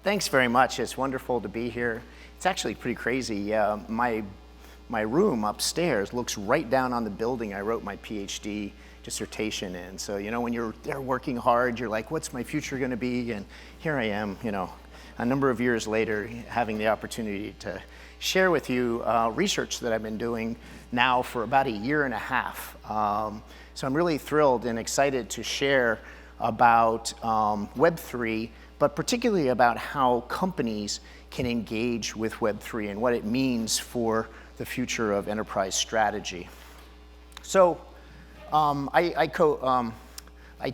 Thanks very much. It's wonderful to be here. It's actually pretty crazy. My room upstairs looks right down on the building I wrote my PhD dissertation in. So, when you're there working hard, you're like, what's my future going to be? And here I am, a number of years later, having the opportunity to share with you research that I've been doing now for about a year and a half. So I'm really thrilled and excited to share about Web3, but particularly about how companies can engage with Web3 and what it means for the future of enterprise strategy. So I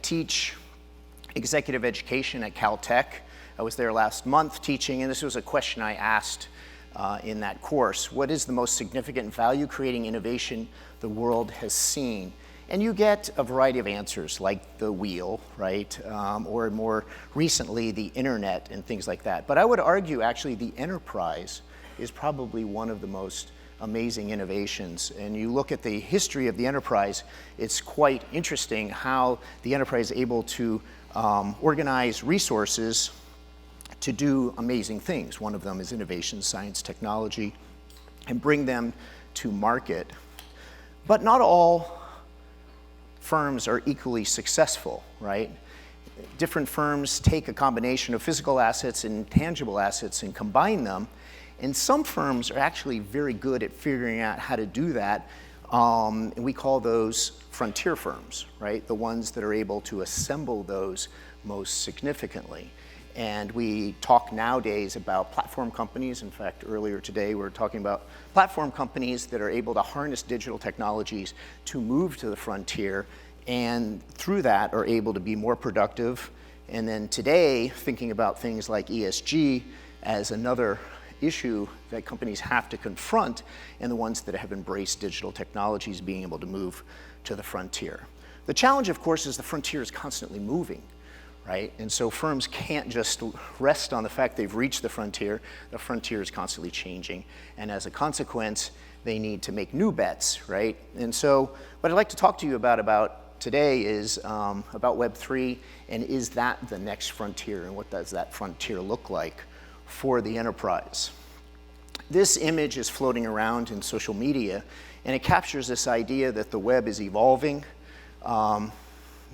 teach executive education at Caltech. I was there last month teaching, and this was a question I asked in that course. What is the most significant value-creating innovation the world has seen? And you get a variety of answers, like the wheel, right? Or more recently, the internet and things like that. But I would argue, actually, the enterprise is probably one of the most amazing innovations. And you look at the history of the enterprise, it's quite interesting how the enterprise is able to organize resources to do amazing things. One of them is innovation, science, technology, and bring them to market. But not all firms are equally successful, right? Different firms take a combination of physical assets and tangible assets and combine them. And some firms are actually very good at figuring out how to do that. And we call those frontier firms, right? The ones that are able to assemble those most significantly. And we talk nowadays about platform companies. In fact, earlier today, we were talking about platform companies that are able to harness digital technologies to move to the frontier, and through that are able to be more productive. And then today, thinking about things like ESG as another issue that companies have to confront, and the ones that have embraced digital technologies being able to move to the frontier. The challenge, of course, is the frontier is constantly moving. Right? And so firms can't just rest on the fact they've reached the frontier. The frontier is constantly changing. And as a consequence, they need to make new bets, right? And so what I'd like to talk to you about today is about Web3, and is that the next frontier, and what does that frontier look like for the enterprise? This image is floating around in social media, and it captures this idea that the web is evolving.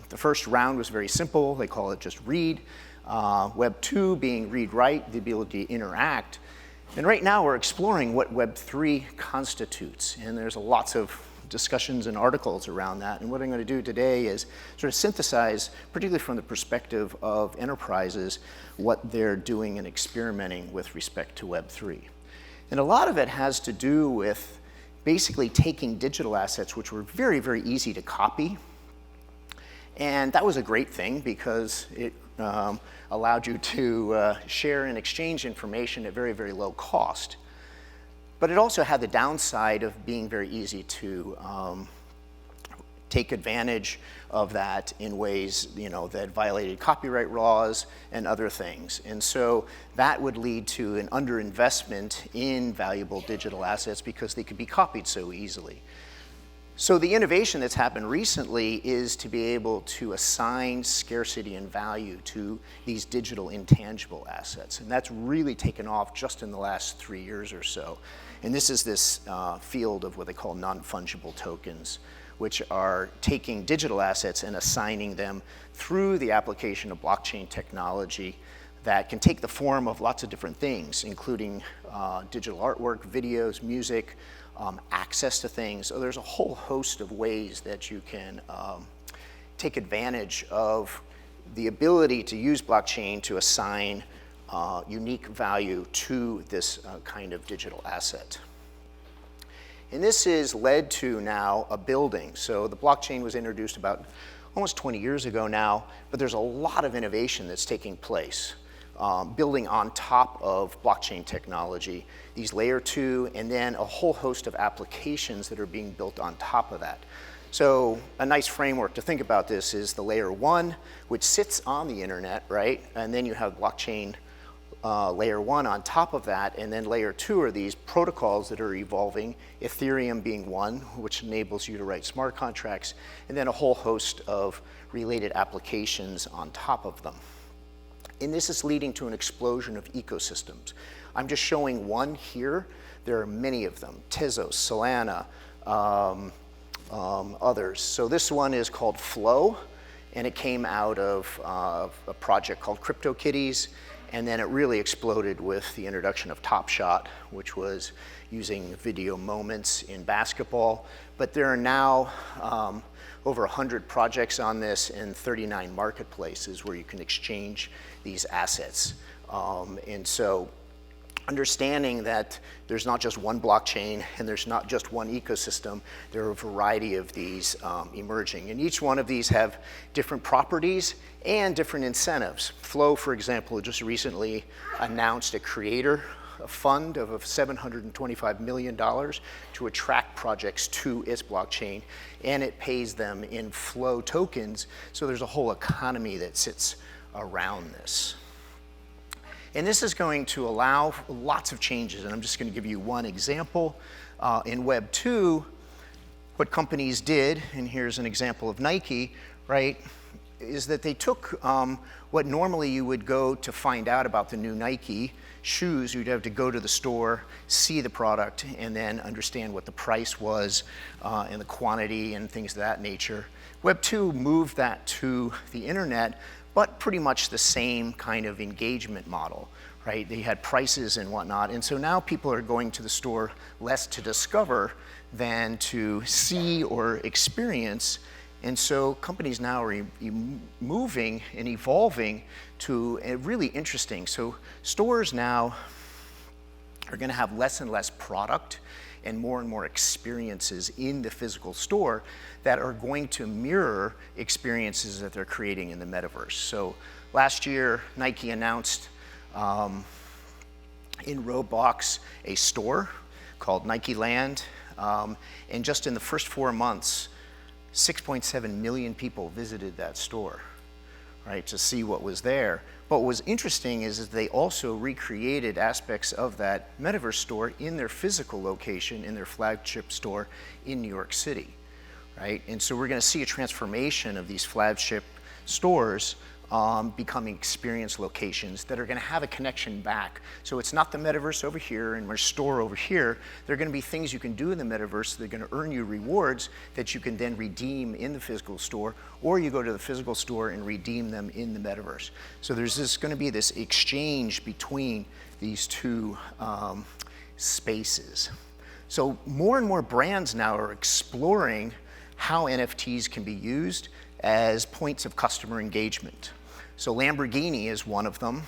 The first round was very simple. They call it just read. Web 2 being read-write, the ability to interact. And right now we're exploring what Web 3 constitutes. And there's lots of discussions and articles around that. And what I'm going to do today is sort of synthesize, particularly from the perspective of enterprises, what they're doing and experimenting with respect to Web 3. And a lot of it has to do with basically taking digital assets, which were very, very easy to copy. And that was a great thing because it allowed you to share and exchange information at very, very low cost. But it also had the downside of being very easy to take advantage of that in ways that violated copyright laws and other things. And so that would lead to an underinvestment in valuable digital assets because they could be copied so easily. So the innovation that's happened recently is to be able to assign scarcity and value to these digital intangible assets. And that's really taken off just in the last 3 years or so. And this is this field of what they call non-fungible tokens, which are taking digital assets and assigning them through the application of blockchain technology that can take the form of lots of different things, including digital artwork, videos, music, access to things. So there's a whole host of ways that you can take advantage of the ability to use blockchain to assign unique value to this kind of digital asset. And this has led to now a building. So the blockchain was introduced about almost 20 years ago now, but there's a lot of innovation that's taking place. Building on top of blockchain technology, these layer 2, and then a whole host of applications that are being built on top of that. So a nice framework to think about this is the layer 1, which sits on the internet, right? And then you have blockchain layer 1 on top of that, and then layer 2 are these protocols that are evolving, Ethereum being one, which enables you to write smart contracts, and then a whole host of related applications on top of them. And this is leading to an explosion of ecosystems. I'm just showing one here. There are many of them, Tezos, Solana, others. So this one is called Flow, and it came out of a project called CryptoKitties, and then it really exploded with the introduction of Top Shot, which was using video moments in basketball. But there are now over 100 projects on this and 39 marketplaces where you can exchange these assets. And so understanding that there's not just one blockchain and there's not just one ecosystem, there are a variety of these emerging. And each one of these have different properties and different incentives. Flow, for example, just recently announced a creator fund of $725 million to attract projects to its blockchain, and it pays them in Flow tokens, so there's a whole economy that sits around this. And this is going to allow lots of changes, and I'm just going to give you one example. In Web 2, what companies did, and here's an example of Nike, right, is that they took what normally you would go to find out about the new Nike shoes. You'd have to go to the store, see the product, and then understand what the price was and the quantity and things of that nature. Web 2 moved that to the internet, but pretty much the same kind of engagement model, right? They had prices and whatnot, and so now people are going to the store less to discover than to see or experience. And so companies now are moving and evolving to a really interesting. So stores now are going to have less and less product and more experiences in the physical store that are going to mirror experiences that they're creating in the metaverse. So last year, Nike announced in Roblox a store called Nike Land, and just in the first 4 months, 6.7 million people visited that store, right, to see what was there. But what was interesting is they also recreated aspects of that metaverse store in their physical location, in their flagship store in New York City, right? And so we're going to see a transformation of these flagship stores becoming experience locations that are going to have a connection back. So it's not the metaverse over here and our store over here. There are going to be things you can do in the metaverse that are going to earn you rewards that you can then redeem in the physical store, or you go to the physical store and redeem them in the metaverse. So there's going to be this exchange between these two spaces. So more and more brands now are exploring how NFTs can be used as points of customer engagement. So Lamborghini is one of them.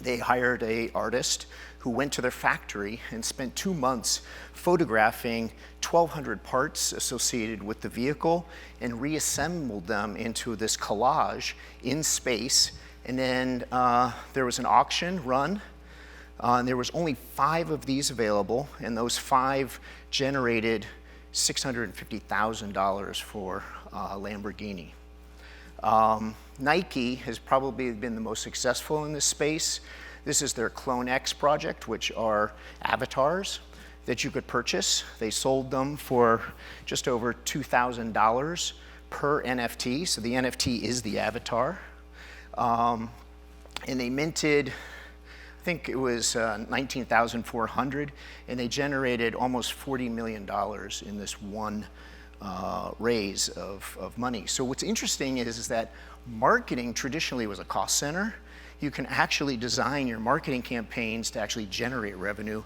They hired an artist who went to their factory and spent 2 months photographing 1,200 parts associated with the vehicle and reassembled them into this collage in space. And then there was an auction run. And there was only 5 of these available, and those 5 generated $650,000 for Lamborghini. Nike has probably been the most successful in this space. This is their Clone X project, which are avatars that you could purchase. They sold them for just over $2,000 per NFT. So the NFT is the avatar. And they minted, I think it was 19,400, and they generated almost $40 million in this one raise of money. So what's interesting is that marketing traditionally was a cost center. You can actually design your marketing campaigns to actually generate revenue,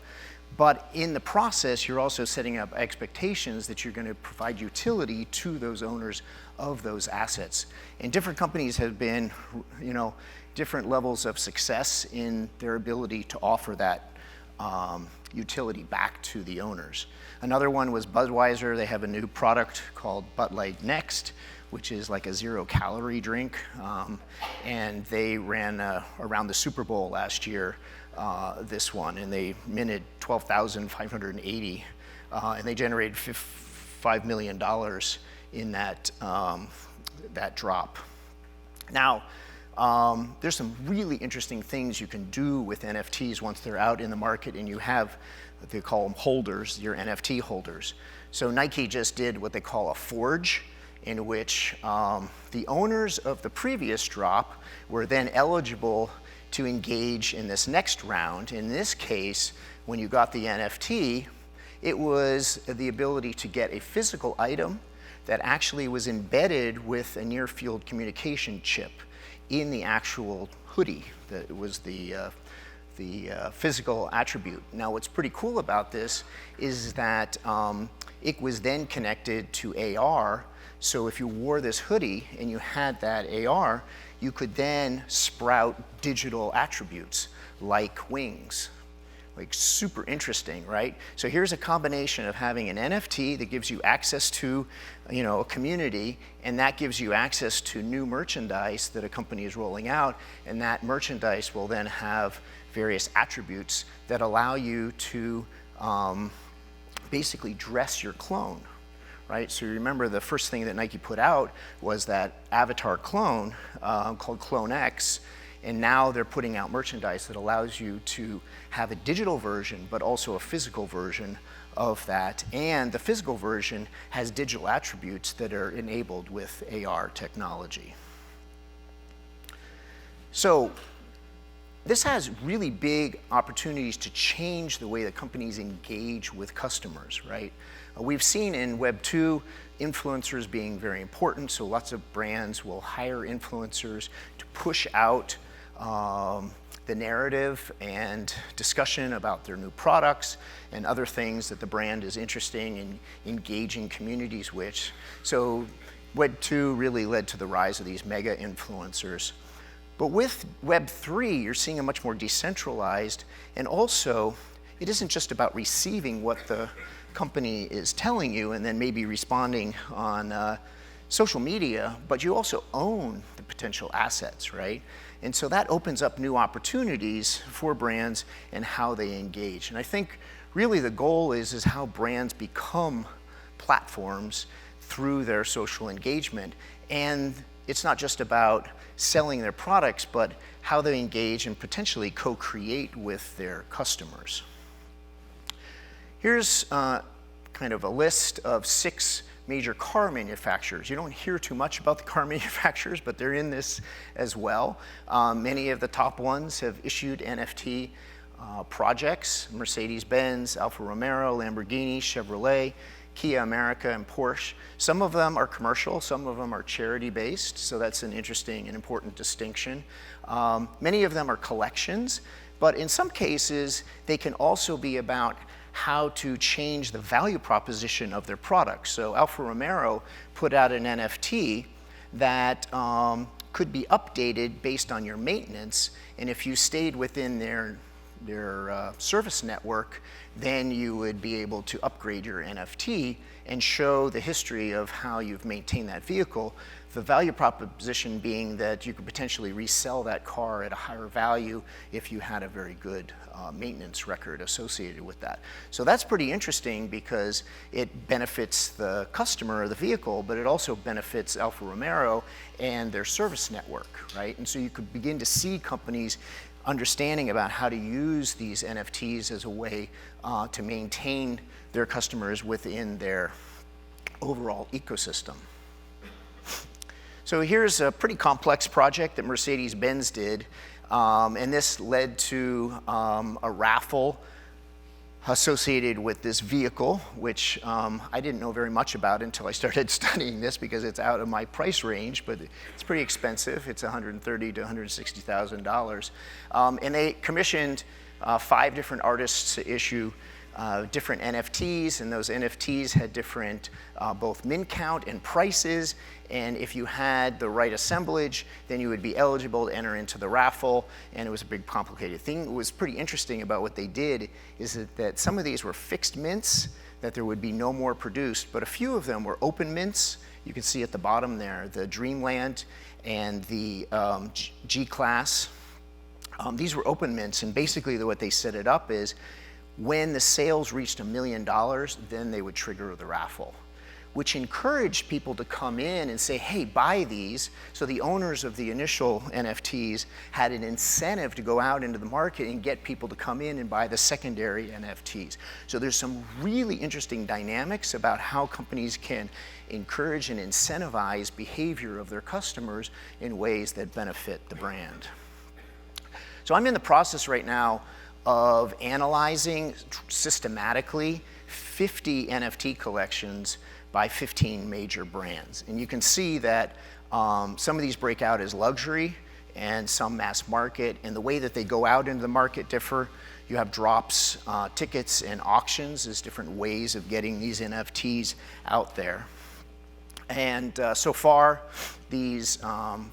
but in the process, you're also setting up expectations that you're going to provide utility to those owners of those assets. And different companies have been, different levels of success in their ability to offer that utility back to the owners. Another one was Budweiser. They have a new product called Bud Light Next, which is like a 0-calorie drink. And they ran around the Super Bowl last year, this one, and they minted 12,580, and they generated $5 million in that, that drop. Now, there's some really interesting things you can do with NFTs once they're out in the market and you have what they call them holders, your NFT holders. So Nike just did what they call a forge, in which the owners of the previous drop were then eligible to engage in this next round. In this case, when you got the NFT, it was the ability to get a physical item that actually was embedded with a near-field communication chip in the actual hoodie. That was the physical attribute. Now, what's pretty cool about this is that it was then connected to AR. So if you wore this hoodie and you had that AR, you could then sprout digital attributes like wings. Like, super interesting, right? So here's a combination of having an NFT that gives you access to, a community, and that gives you access to new merchandise that a company is rolling out, and that merchandise will then have various attributes that allow you to basically dress your clone, right? So you remember the first thing that Nike put out was that avatar clone called Clone X. And now they're putting out merchandise that allows you to have a digital version, but also a physical version of that. And the physical version has digital attributes that are enabled with AR technology. So this has really big opportunities to change the way that companies engage with customers, right? We've seen in Web 2 influencers being very important, so lots of brands will hire influencers to push out the narrative and discussion about their new products and other things that the brand is interested in engaging communities with. So Web 2 really led to the rise of these mega influencers. But with Web 3, you're seeing a much more decentralized, and also it isn't just about receiving what the company is telling you and then maybe responding on social media, but you also own the potential assets, right? And so that opens up new opportunities for brands and how they engage. And I think really the goal is how brands become platforms through their social engagement. And it's not just about selling their products, but how they engage and potentially co-create with their customers. Here's kind of a list of 6 major car manufacturers. You don't hear too much about the car manufacturers, but they're in this as well. Many of the top ones have issued NFT projects: Mercedes-Benz, Alfa Romeo, Lamborghini, Chevrolet, Kia America, and Porsche. Some of them are commercial, some of them are charity-based, so that's an interesting and important distinction. Many of them are collections, but in some cases, they can also be about how to change the value proposition of their products. So Alfa Romeo put out an NFT that could be updated based on your maintenance, and if you stayed within their service network, then you would be able to upgrade your NFT and show the history of how you've maintained that vehicle. The value proposition being that you could potentially resell that car at a higher value if you had a very good maintenance record associated with that. So that's pretty interesting because it benefits the customer of the vehicle, but it also benefits Alfa Romeo and their service network, right? And so you could begin to see companies understanding about how to use these NFTs as a way to maintain their customers within their overall ecosystem. So here's a pretty complex project that Mercedes-Benz did, and this led to a raffle associated with this vehicle, which I didn't know very much about until I started studying this because it's out of my price range, but it's pretty expensive. It's $130,000 to $160,000. And they commissioned 5 different artists to issue different NFTs, and those NFTs had different both min count and prices, and if you had the right assemblage, then you would be eligible to enter into the raffle, and it was a big complicated thing. What was pretty interesting about what they did is that some of these were fixed mints, that there would be no more produced, but a few of them were open mints. You can see at the bottom there, the Dreamland and the G-Class. These were open mints, and basically what they set it up is when the sales reached $1 million, then they would trigger the raffle. which encouraged people to come in and say, hey, buy these. So the owners of the initial NFTs had an incentive to go out into the market and get people to come in and buy the secondary NFTs. So there's some really interesting dynamics about how companies can encourage and incentivize behavior of their customers in ways that benefit the brand. So I'm in the process right now of analyzing systematically 50 NFT collections by 15 major brands. And you can see that some of these break out as luxury and some mass market, and the way that they go out into the market differ. You have drops, tickets, and auctions as different ways of getting these NFTs out there. And so far, these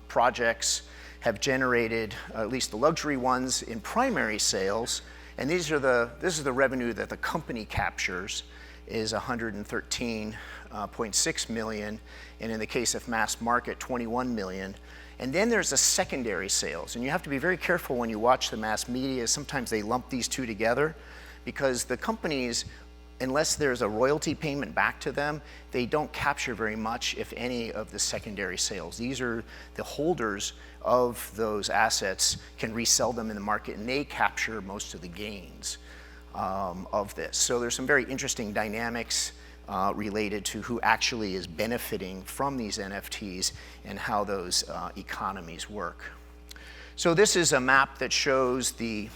projects have generated, at least the luxury ones, in primary sales, and this is the revenue that the company captures, is 113.6 million, and in the case of mass market, 21 million. And then there's the secondary sales, and you have to be very careful when you watch the mass media. Sometimes they lump these two together, because the companies, unless there's a royalty payment back to them, they don't capture very much, if any, of the secondary sales. These are the holders of those assets can resell them in the market, and they capture most of the gains of this. So there's some very interesting dynamics related to who actually is benefiting from these NFTs and how those economies work. So this is a map that shows a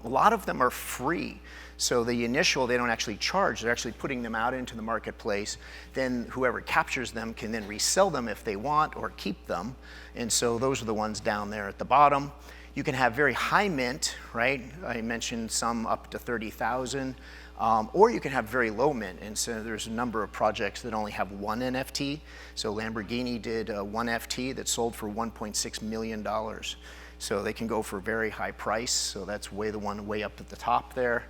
lot of them are free. So the initial, they don't actually charge, they're actually putting them out into the marketplace. Then whoever captures them can then resell them if they want, or keep them. And so those are the ones down there at the bottom. You can have very high mint, right? I mentioned some up to 30,000. Or you can have very low mint, and so there's a number of projects that only have one NFT. So Lamborghini did one NFT that sold for $1.6 million. So they can go for a very high price. So that's the one way up at the top there.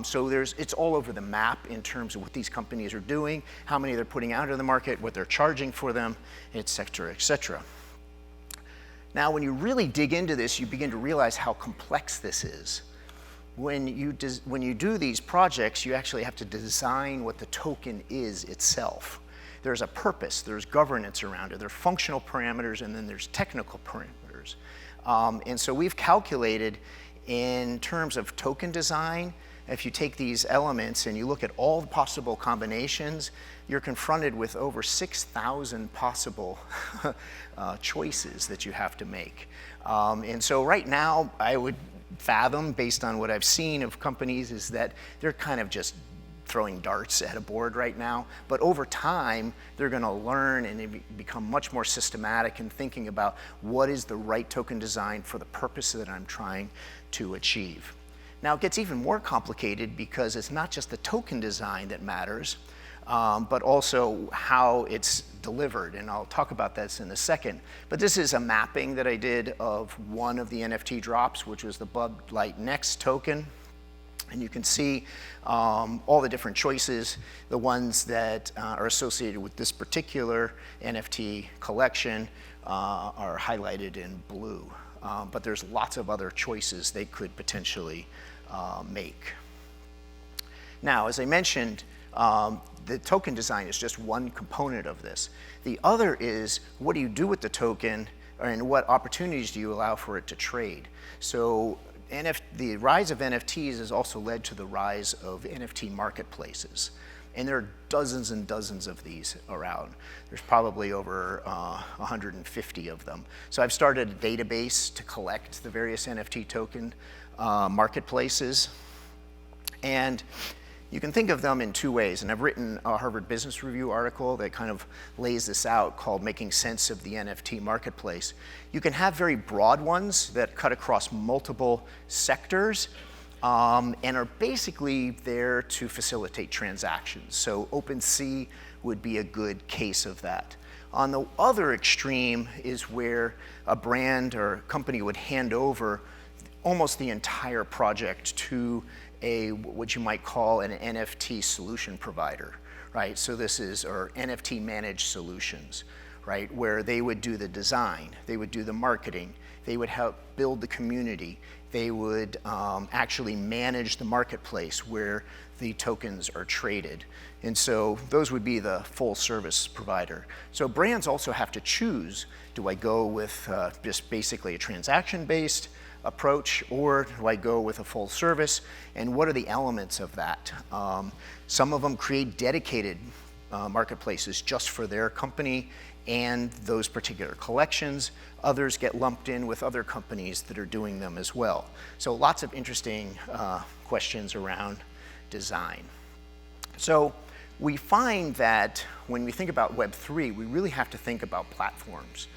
So it's all over the map in terms of what these companies are doing, how many they're putting out in the market, what they're charging for them, et cetera, et cetera. Now, when you really dig into this, you begin to realize how complex this is. When you do these projects, you actually have to design what the token is itself. There's a purpose, there's governance around it, there are functional parameters, and then there's technical parameters. And so we've calculated in terms of token design, if you take these elements and you look at all the possible combinations, you're confronted with over 6,000 possible choices that you have to make. And so right now, I would fathom, based on what I've seen of companies, is that they're kind of just throwing darts at a board right now. But over time, they're going to learn and become much more systematic in thinking about what is the right token design for the purpose that I'm trying to achieve. Now, it gets even more complicated because it's not just the token design that matters, but also how it's delivered, and I'll talk about this in a second. But this is a mapping that I did of one of the NFT drops, which was the Bud Light Next token. And you can see all the different choices. The ones that are associated with this particular NFT collection are highlighted in blue. But there's lots of other choices they could potentially make. Now, as I mentioned, the token design is just one component of this. The other is, what do you do with the token, and what opportunities do you allow for it to trade? So the rise of NFTs has also led to the rise of NFT marketplaces. And there are dozens and dozens of these around. There's probably over 150 of them. So I've started a database to collect the various NFT token marketplaces. And you can think of them in two ways, and I've written a Harvard Business Review article that kind of lays this out, called Making Sense of the NFT Marketplace. You can have very broad ones that cut across multiple sectors and are basically there to facilitate transactions. So OpenSea would be a good case of that. On the other extreme is where a brand or company would hand over almost the entire project to what you might call an NFT solution provider, right? So this is, or NFT managed solutions, right? Where they would do the design, they would do the marketing, They would help build the community. They would actually manage the marketplace where the tokens are traded. And so those would be the full service provider. So brands also have to choose, do I go with just basically a transaction-based approach, or do I go with a full service, and what are the elements of that? Some of them create dedicated marketplaces just for their company and those particular collections. Others get lumped in with other companies that are doing them as well. So lots of interesting questions around design. So we find that when we think about Web3, we really have to think about platforms,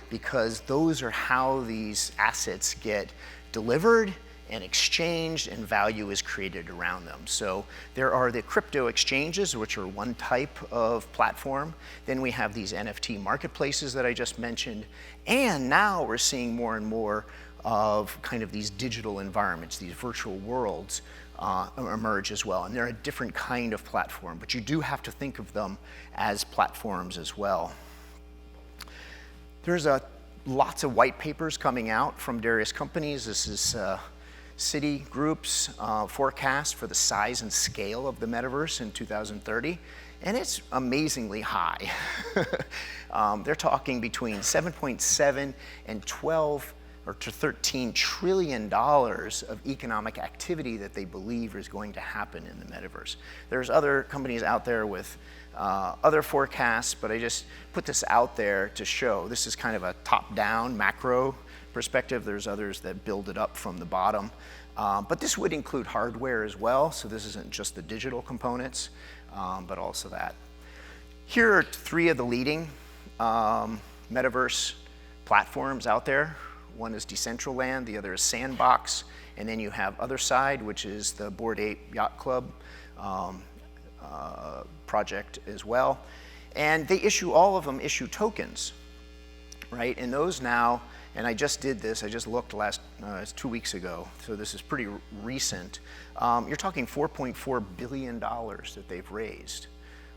because those are how these assets get delivered and exchanged and value is created around them. So there are the crypto exchanges, which are one type of platform. Then we have these NFT marketplaces that I just mentioned. And now we're seeing more and more of kind of these digital environments, these virtual worlds emerge as well. And they're a different kind of platform, but you do have to think of them as platforms as well. There's lots of white papers coming out from various companies. This is Citigroup's forecast for the size and scale of the metaverse in 2030, and it's amazingly high. They're talking between 7.7 and 12 or to 13 trillion dollars of economic activity that they believe is going to happen in the metaverse. There's other companies out there with other forecasts, but I just put this out there to show this is kind of a top-down macro perspective. There's others that build it up from the bottom. But this would include hardware as well, so this isn't just the digital components, but also that. Here are three of the leading metaverse platforms out there. One is Decentraland, the other is Sandbox, and then you have Other Side, which is the Bored Ape Yacht Club project as well. And they all of them issue tokens, right? And those now, and I just did this, I just looked it's 2 weeks ago, so this is pretty recent. You're talking $4.4 billion that they've raised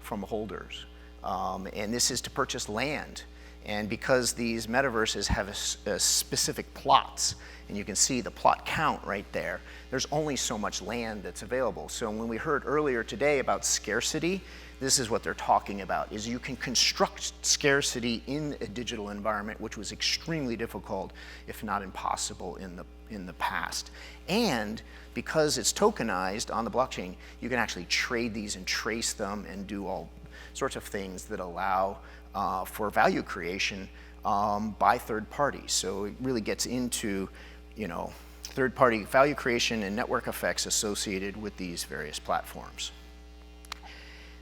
from holders. And this is to purchase land. And because these metaverses have a specific plots, and you can see the plot count right there, there's only so much land that's available. So when we heard earlier today about scarcity, this is what they're talking about, is you can construct scarcity in a digital environment, which was extremely difficult, if not impossible, in the past. And because it's tokenized on the blockchain, you can actually trade these and trace them and do all sorts of things that allow for value creation by third parties. So it really gets into, third-party value creation and network effects associated with these various platforms.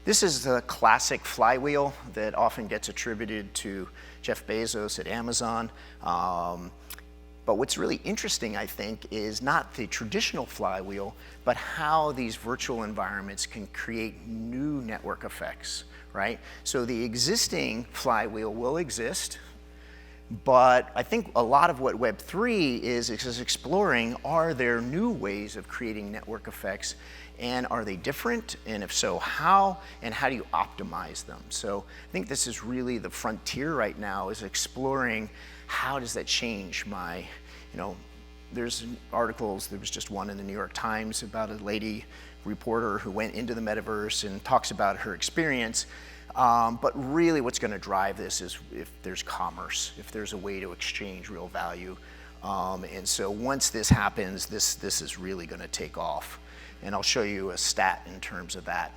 This is the classic flywheel that often gets attributed to Jeff Bezos at Amazon. But what's really interesting, I think, is not the traditional flywheel, but how these virtual environments can create new network effects, right? So the existing flywheel will exist, but I think a lot of what Web3 is exploring, are there new ways of creating network effects, and are they different? And if so, how? And how do you optimize them? So I think this is really the frontier right now, is exploring how does that change my, there's articles, there was just one in the New York Times about a lady reporter who went into the metaverse and talks about her experience. But really what's going to drive this is if there's commerce, if there's a way to exchange real value. And so once this happens, this is really going to take off. And I'll show you a stat in terms of that.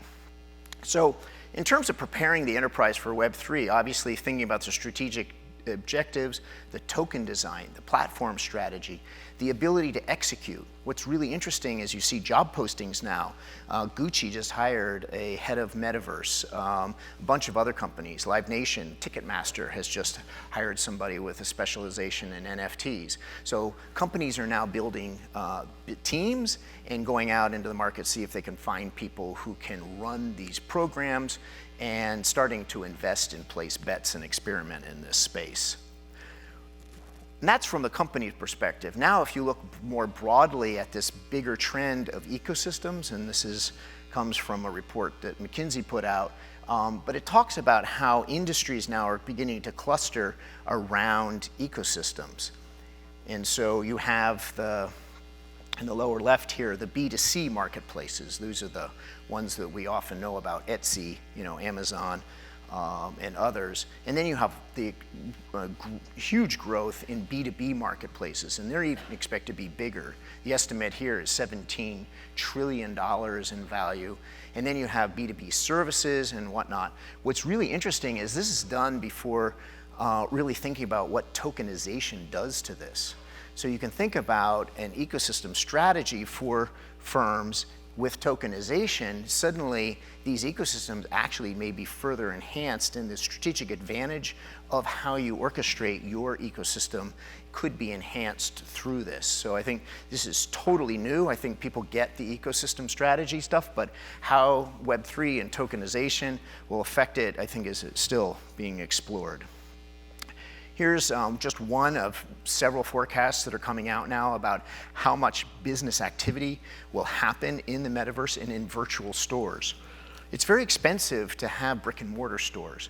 So in terms of preparing the enterprise for Web3, obviously thinking about the strategic objectives, the token design, the platform strategy, the ability to execute. What's really interesting is you see job postings now. Gucci just hired a head of metaverse. A bunch of other companies, Live Nation, Ticketmaster has just hired somebody with a specialization in NFTs. So companies are now building teams and going out into the market, see if they can find people who can run these programs, and starting to invest and place bets and experiment in this space. And that's from the company's perspective. Now, if you look more broadly at this bigger trend of ecosystems, and this comes from a report that McKinsey put out, but it talks about how industries now are beginning to cluster around ecosystems. And so you have in the lower left here, the B2C marketplaces. Those are the ones that we often know about, Etsy, Amazon, and others. And then you have the huge growth in B2B marketplaces, and they're even expected to be bigger. The estimate here is $17 trillion in value. And then you have B2B services and whatnot. What's really interesting is this is done before really thinking about what tokenization does to this. So you can think about an ecosystem strategy for firms with tokenization. Suddenly these ecosystems actually may be further enhanced, and the strategic advantage of how you orchestrate your ecosystem could be enhanced through this. So I think this is totally new. I think people get the ecosystem strategy stuff, but how Web3 and tokenization will affect it, I think, is still being explored. Here's just one of several forecasts that are coming out now about how much business activity will happen in the metaverse and in virtual stores. It's very expensive to have brick and mortar stores,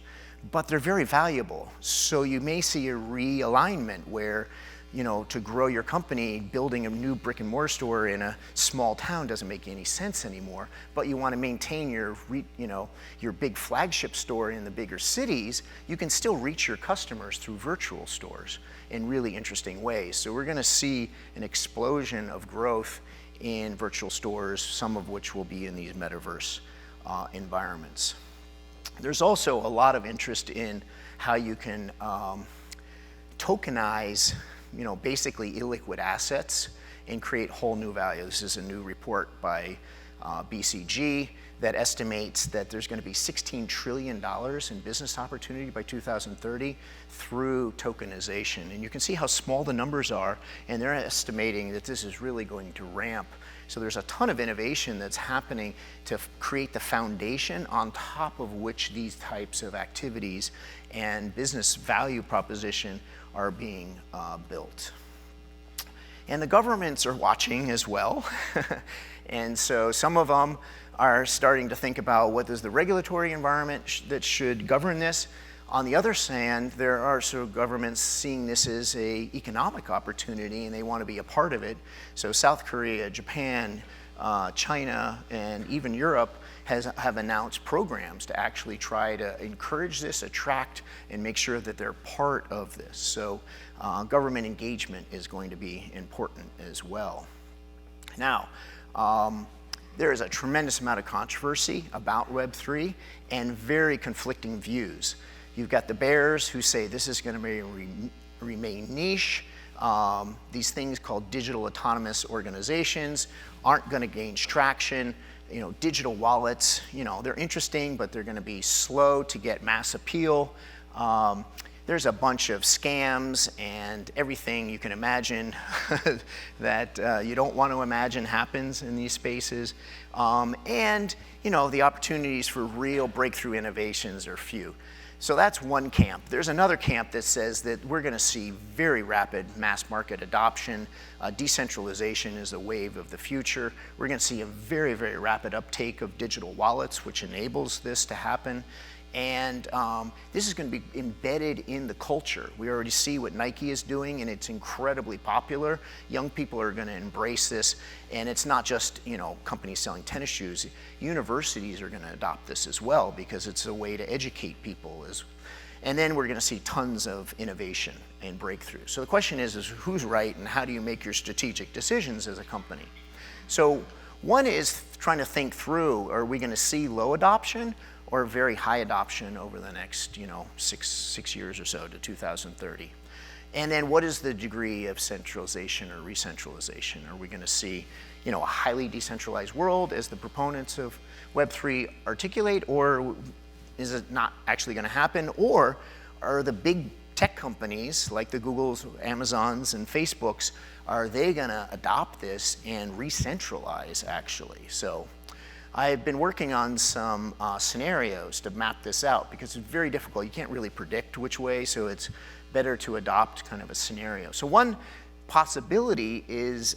but they're very valuable. So you may see a realignment where, to grow your company, building a new brick and mortar store in a small town doesn't make any sense anymore, but you want to maintain your big flagship store in the bigger cities. You can still reach your customers through virtual stores in really interesting ways. So we're going to see an explosion of growth in virtual stores, some of which will be in these metaverse environments. There's also a lot of interest in how you can tokenize basically illiquid assets and create whole new value. This is a new report by BCG that estimates that there's going to be $16 trillion in business opportunity by 2030 through tokenization. And you can see how small the numbers are, and they're estimating that this is really going to ramp. So there's a ton of innovation that's happening to create the foundation on top of which these types of activities and business value proposition are being built. And the governments are watching as well. And so some of them are starting to think about what is the regulatory environment that should govern this. On the other hand, there are sort of governments seeing this as an economic opportunity, and they want to be a part of it. So South Korea, Japan, China, and even Europe have announced programs to actually try to encourage this, attract, and make sure that they're part of this. So government engagement is going to be important as well. Now, there is a tremendous amount of controversy about Web3 and very conflicting views. You've got the bears who say this is going to remain niche. These things called digital autonomous organizations aren't going to gain traction. Digital wallets, they're interesting, but they're going to be slow to get mass appeal. There's a bunch of scams and everything you can imagine that you don't want to imagine happens in these spaces. And the opportunities for real breakthrough innovations are few. So that's one camp. There's another camp that says that we're going to see very rapid mass market adoption. Decentralization is a wave of the future. We're going to see a very, very rapid uptake of digital wallets, which enables this to happen. And this is going to be embedded in the culture. We already see what Nike is doing, and it's incredibly popular. Young people are going to embrace this, and it's not just companies selling tennis shoes. Universities are going to adopt this as well because it's a way to educate people. And then we're going to see tons of innovation and breakthrough. So the question is who's right, and how do you make your strategic decisions as a company? So one is trying to think through, are we going to see low adoption or very high adoption over the next, six years or so to 2030? And then what is the degree of centralization or re-centralization? Are we going to see, a highly decentralized world as the proponents of Web3 articulate, or is it not actually going to happen? Or are the big tech companies like the Googles, Amazons, and Facebooks, are they going to adopt this and re-centralize actually? So I've been working on some scenarios to map this out because it's very difficult. You can't really predict which way, so it's better to adopt kind of a scenario. So one possibility is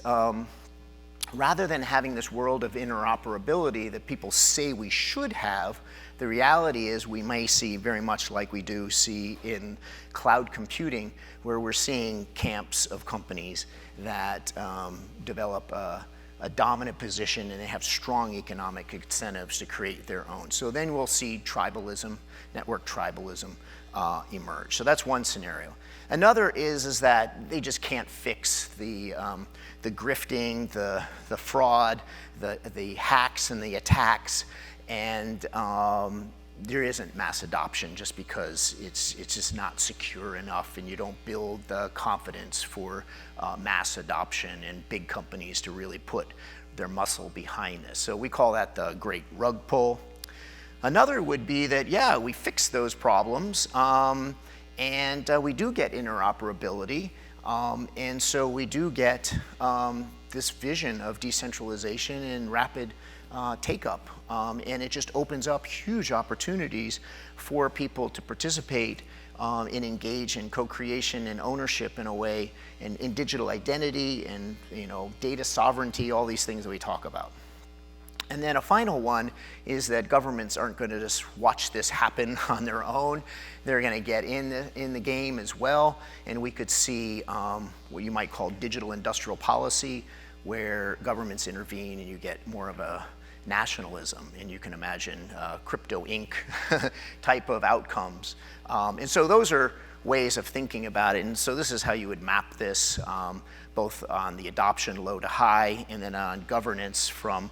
rather than having this world of interoperability that people say we should have, the reality is we may see very much like we do see in cloud computing, where we're seeing camps of companies that develop a dominant position and they have strong economic incentives to create their own. So then we'll see tribalism, network tribalism emerge. So that's one scenario. Another is that they just can't fix the grifting, the fraud, the hacks and the attacks, and there isn't mass adoption just because it's just not secure enough, and you don't build the confidence for mass adoption and big companies to really put their muscle behind this. So we call that the great rug pull. Another would be that, yeah, we fix those problems, and we do get interoperability, and so we do get this vision of decentralization and rapid take-up, and it just opens up huge opportunities for people to participate and engage in co-creation and ownership in a way, and in digital identity and data sovereignty, all these things that we talk about. And then a final one is that governments aren't going to just watch this happen on their own. They're going to get in the game as well, and we could see what you might call digital industrial policy, where governments intervene and you get more of a nationalism, and you can imagine crypto Inc. type of outcomes. And so those are ways of thinking about it, and so this is how you would map this, both on the adoption low to high, and then on governance from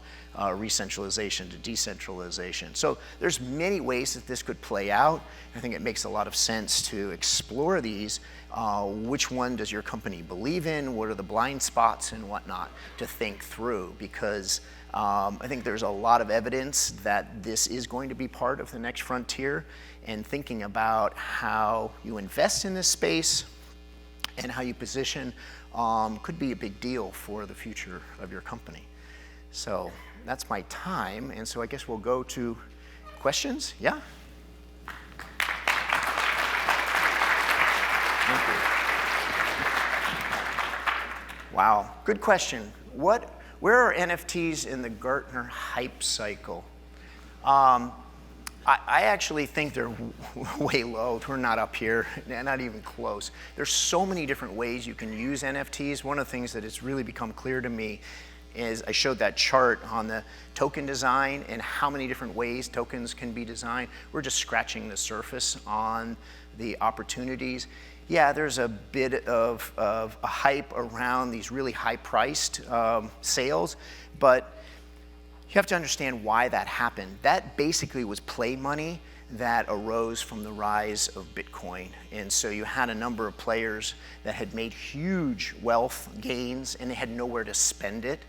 re-centralization to decentralization. So there's many ways that this could play out. I think it makes a lot of sense to explore these. Which one does your company believe in? What are the blind spots and whatnot to think through? Because I think there's a lot of evidence that this is going to be part of the next frontier, and thinking about how you invest in this space and how you position could be a big deal for the future of your company. So that's my time, and so I guess we'll go to questions. Yeah? Thank you. Wow, good question. Where are NFTs in the Gartner hype cycle? I actually think they're way low. We're not up here, not even close. There's so many different ways you can use NFTs. One of the things that has really become clear to me is I showed that chart on the token design and how many different ways tokens can be designed. We're just scratching the surface on the opportunities. Yeah, there's a bit of a hype around these really high-priced sales, but you have to understand why that happened. That basically was play money that arose from the rise of Bitcoin. And so you had a number of players that had made huge wealth gains, and they had nowhere to spend it.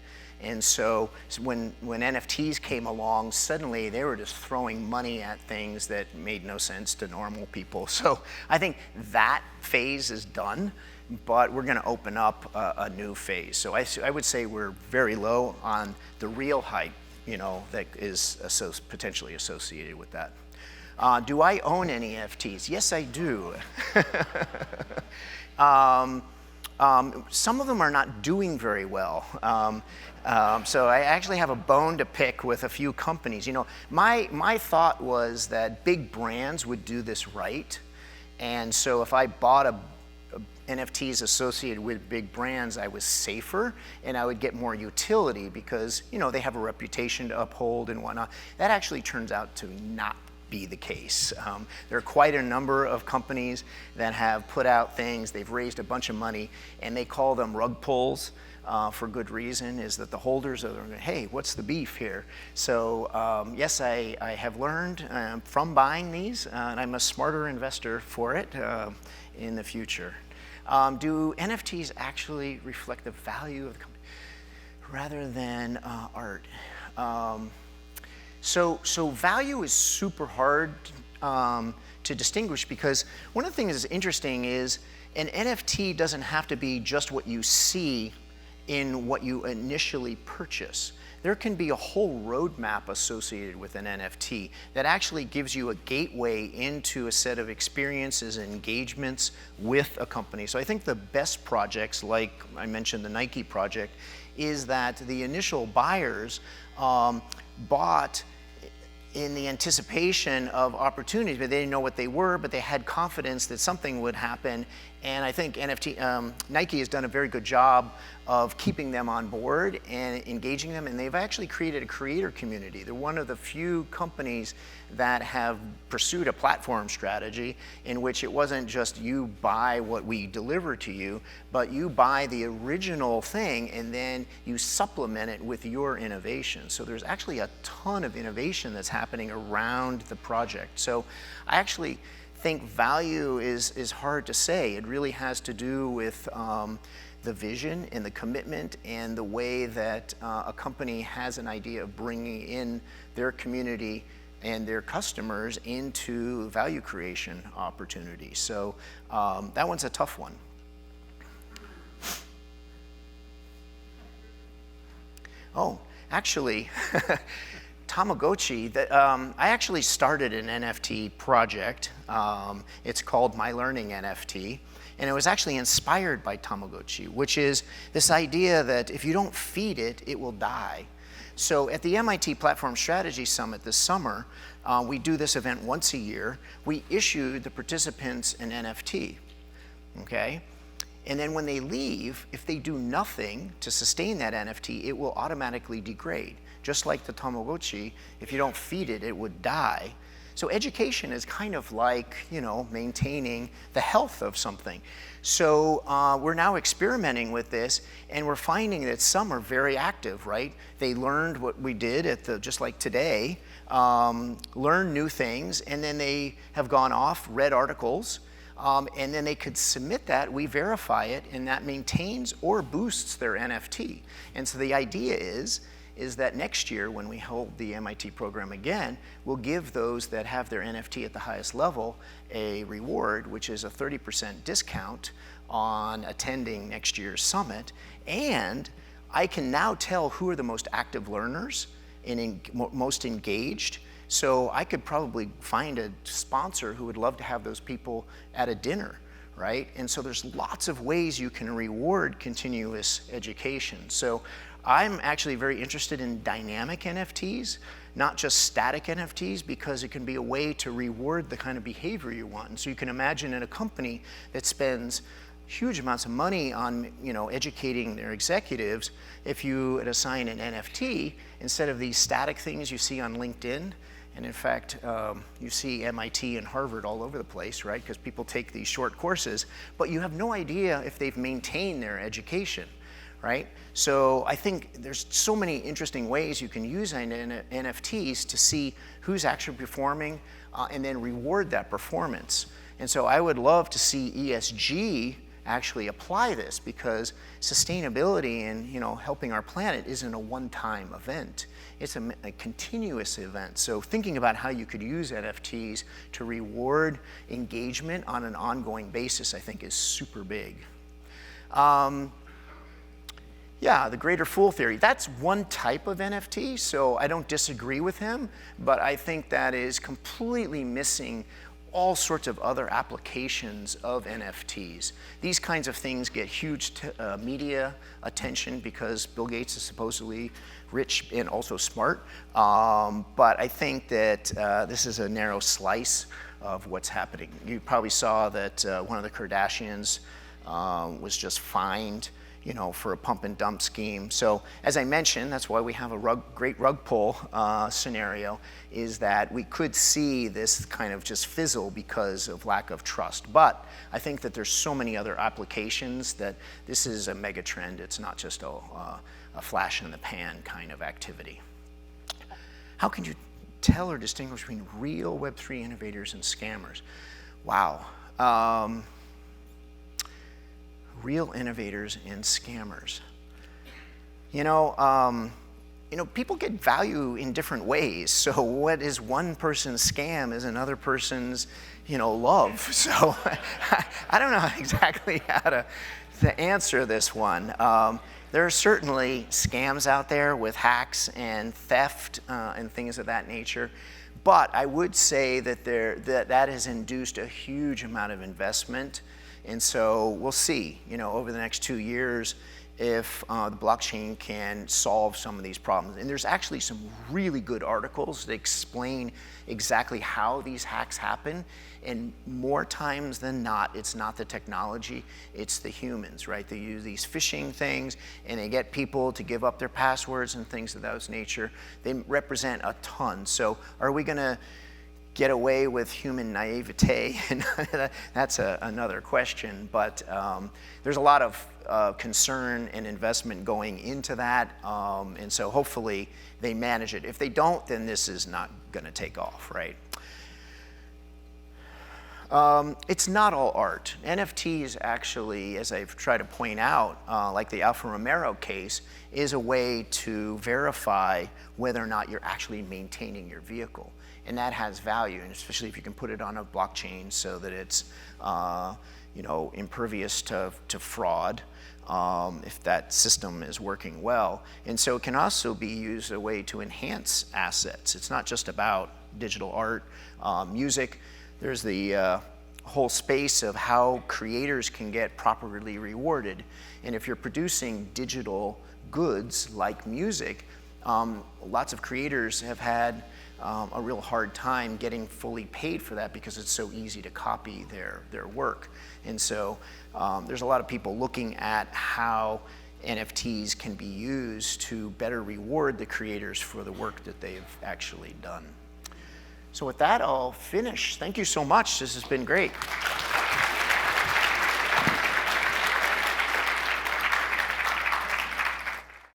And so when NFTs came along, suddenly they were just throwing money at things that made no sense to normal people. So I think that phase is done, but we're going to open up a new phase. So I would say we're very low on the real hype, that is potentially associated with that. Do I own any NFTs? Yes, I do. Some of them are not doing very well. So I actually have a bone to pick with a few companies. My thought was that big brands would do this right. And so if I bought NFTs associated with big brands, I was safer and I would get more utility because, they have a reputation to uphold and whatnot. That actually turns out to not be the case. There are quite a number of companies that have put out things, they've raised a bunch of money, and they call them rug pulls for good reason, is that the holders are going, hey, what's the beef here? So yes, I have learned from buying these, and I'm a smarter investor for it in the future. Do NFTs actually reflect the value of the company rather than art? So value is super hard to distinguish, because one of the things that's interesting is an NFT doesn't have to be just what you see in what you initially purchase. There can be a whole roadmap associated with an NFT that actually gives you a gateway into a set of experiences and engagements with a company. So I think the best projects, like I mentioned the Nike project, is that the initial buyers bought in the anticipation of opportunities, but they didn't know what they were, but they had confidence that something would happen. And I think Nike has done a very good job of keeping them on board and engaging them, and they've actually created a creator community. They're one of the few companies that have pursued a platform strategy in which it wasn't just you buy what we deliver to you, but you buy the original thing and then you supplement it with your innovation. So there's actually a ton of innovation that's happening around the project. So I actually think value is hard to say. It really has to do with the vision and the commitment and the way that a company has an idea of bringing in their community and their customers into value creation opportunities. So that one's a tough one. Oh, actually, Tamagotchi, I actually started an NFT project. It's called MyLearningNFT, and it was actually inspired by Tamagotchi, which is this idea that if you don't feed it, it will die. So at the MIT Platform Strategy Summit this summer, we do this event once a year. We issue the participants an NFT, okay? And then when they leave, if they do nothing to sustain that NFT, it will automatically degrade. Just like the Tamagotchi, if you don't feed it, it would die. So education is kind of like, you know, maintaining the health of something. So we're now experimenting with this, and we're finding that some are very active, right? They learned what we did at just like today, learned new things, and then they have gone off, read articles, and then they could submit that, we verify it, and that maintains or boosts their NFT. And so the idea is that next year when we hold the MIT program again, we'll give those that have their NFT at the highest level a reward, which is a 30% discount on attending next year's summit. And I can now tell who are the most active learners and most engaged. So I could probably find a sponsor who would love to have those people at a dinner, right? And so there's lots of ways you can reward continuous education. So I'm actually very interested in dynamic NFTs, not just static NFTs, because it can be a way to reward the kind of behavior you want. And so you can imagine in a company that spends huge amounts of money on, you know, educating their executives, if you assign an NFT instead of these static things you see on LinkedIn. And in fact, you see MIT and Harvard all over the place, right? Because people take these short courses, but you have no idea if they've maintained their education, right? So I think there's so many interesting ways you can use NFTs to see who's actually performing and then reward that performance. And so I would love to see ESG actually apply this, because sustainability and, you know, helping our planet isn't a one-time event. It's a continuous event. So thinking about how you could use NFTs to reward engagement on an ongoing basis, I think, is super big. Yeah, the greater fool theory. That's one type of NFT, so I don't disagree with him, but I think that is completely missing all sorts of other applications of NFTs. These kinds of things get huge media attention because Bill Gates is supposedly rich and also smart, but I think that this is a narrow slice of what's happening. You probably saw that one of the Kardashians was just fined, you know, for a pump and dump scheme. So as I mentioned, that's why we have a great rug pull scenario, is that we could see this kind of just fizzle because of lack of trust. But I think that there's so many other applications that this is a mega trend. It's not just a flash in the pan kind of activity. How can you tell or distinguish between real Web3 innovators and scammers? Wow. Real innovators and scammers. You know, people get value in different ways. So what is one person's scam is another person's, you know, love. So I don't know exactly how to answer this one. There are certainly scams out there with hacks and theft and things of that nature. But I would say that that has induced a huge amount of investment. And so we'll see, you know, over the next 2 years, if the blockchain can solve some of these problems. And there's actually some really good articles that explain exactly how these hacks happen. And more times than not, it's not the technology, it's the humans, right? They use these phishing things and they get people to give up their passwords and things of that nature. They represent a ton. So are we gonna get away with human naivete? And that's another question, but there's a lot of concern and investment going into that, and so hopefully they manage it. If they don't, then this is not gonna take off, right? It's not all art. NFTs actually, as I've tried to point out, like the Alfa Romero case, is a way to verify whether or not you're actually maintaining your vehicle. And that has value, and especially if you can put it on a blockchain so that it's impervious to fraud, if that system is working well. And so it can also be used as a way to enhance assets. It's not just about digital art, music. There's the whole space of how creators can get properly rewarded. And if you're producing digital goods like music, lots of creators have had a real hard time getting fully paid for that because it's so easy to copy their work. And so there's a lot of people looking at how NFTs can be used to better reward the creators for the work that they've actually done. So with that, I'll finish. Thank you so much. This has been great.